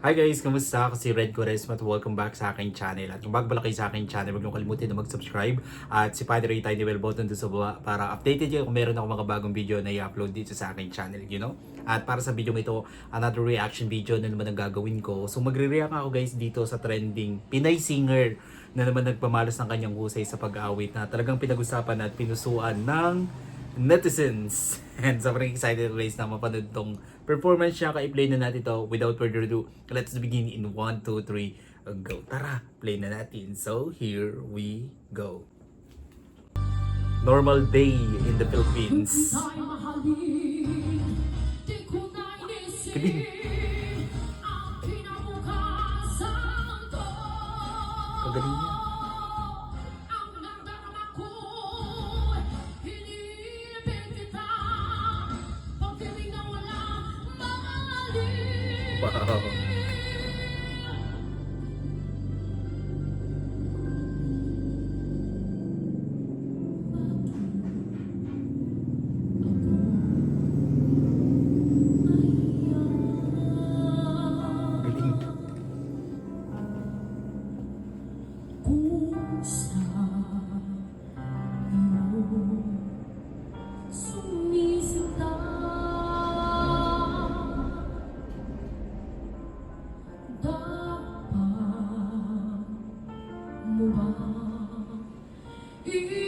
Hi guys, kamusta? Ako si Red Quaresma at welcome back sa aking channel. At kung bago pala kayo sa aking channel, huwag niyong kalimutan na mag-subscribe at si Padre tiny bell button doon sa baba para updated kayo kung meron ako mga bagong video na i-upload dito sa aking channel, you know? At para sa video ito, another reaction video na naman ang gagawin ko. So magre-react ako guys dito sa trending Pinay singer na naman nagpamalas ng kanyang husay sa pag-awit na talagang pinag-usapan at pinusuan ng netizens. And sobrang excited guys na mapanood tong performance niya. Ka-play na natin to without further ado. Let's begin in 1, 2, 3, go. Tara, play na natin. So, here we go. Normal day in the Philippines. Galing. Kagaling niya. Wow. Galing.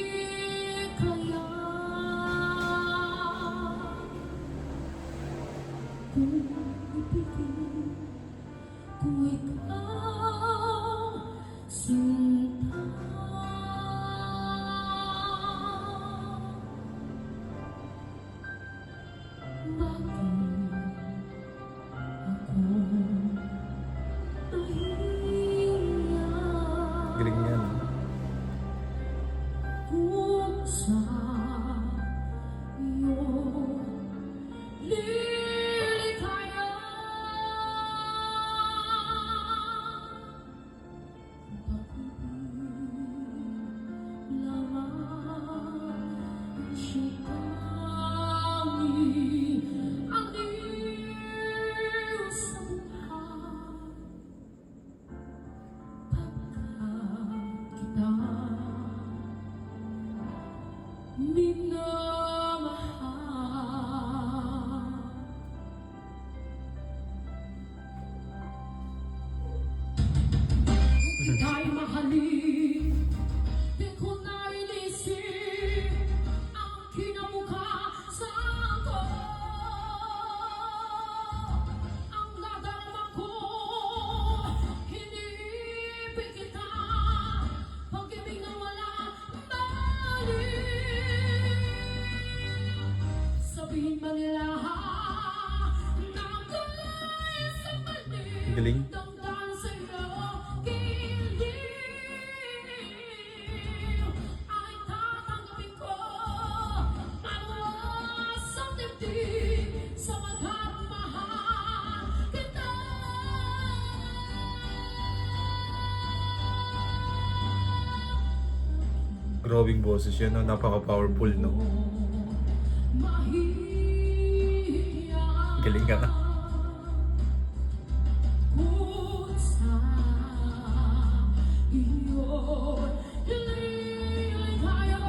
Kung ikaw sinta, bakit ako nahiya? Galing niya, no? Kung sa iyo lilikaya, lamang siya kami ang iyong sa buhay, pagkat kita minamahal. Ika'y mahalin, di ko na inisip ang kinabukasan ko. Ang nadarama ko, hinipin kita, pag-ibig na walang balik. Sabihin man nila na ako'y sa panig, Galing. damdam sa iyo, giliw ay tatanggapin ko, maluwas ang dibdib sa magmamahal kita. Growing boses yan, no? Napaka-powerful, no? Mahiya Galing ka na. kung sa iyo lilikaya,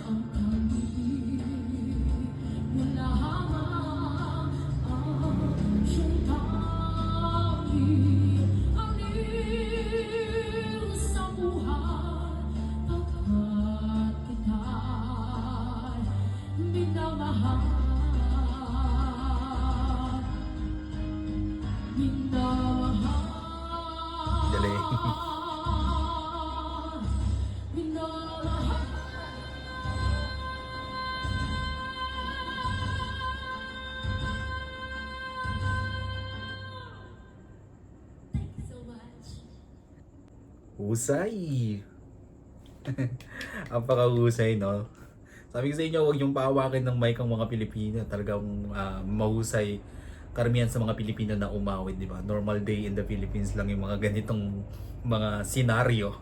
ang pag-ibig mo lamang ang siyang tanging aliw sa buhay, pagkat kita'y minamahal. Galing. Thank you so much. Husay! Ang pakahusay, no? Sabi ko sa inyo, huwag yung paawakin ng mic ang mga Pilipino. Talagang mahusay karamihan sa mga Pilipino na umawit, di ba? Normal day in the Philippines lang yung mga ganitong mga senaryo.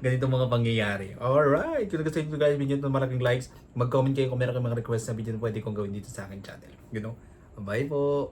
Ganitong mga pangyayari. Alright, kung gusto nyo guys, video ito malaking likes. Mag-comment kayo kung meron kayong mga request na video na pwede kong gawin dito sa aking channel. You know? Bye po!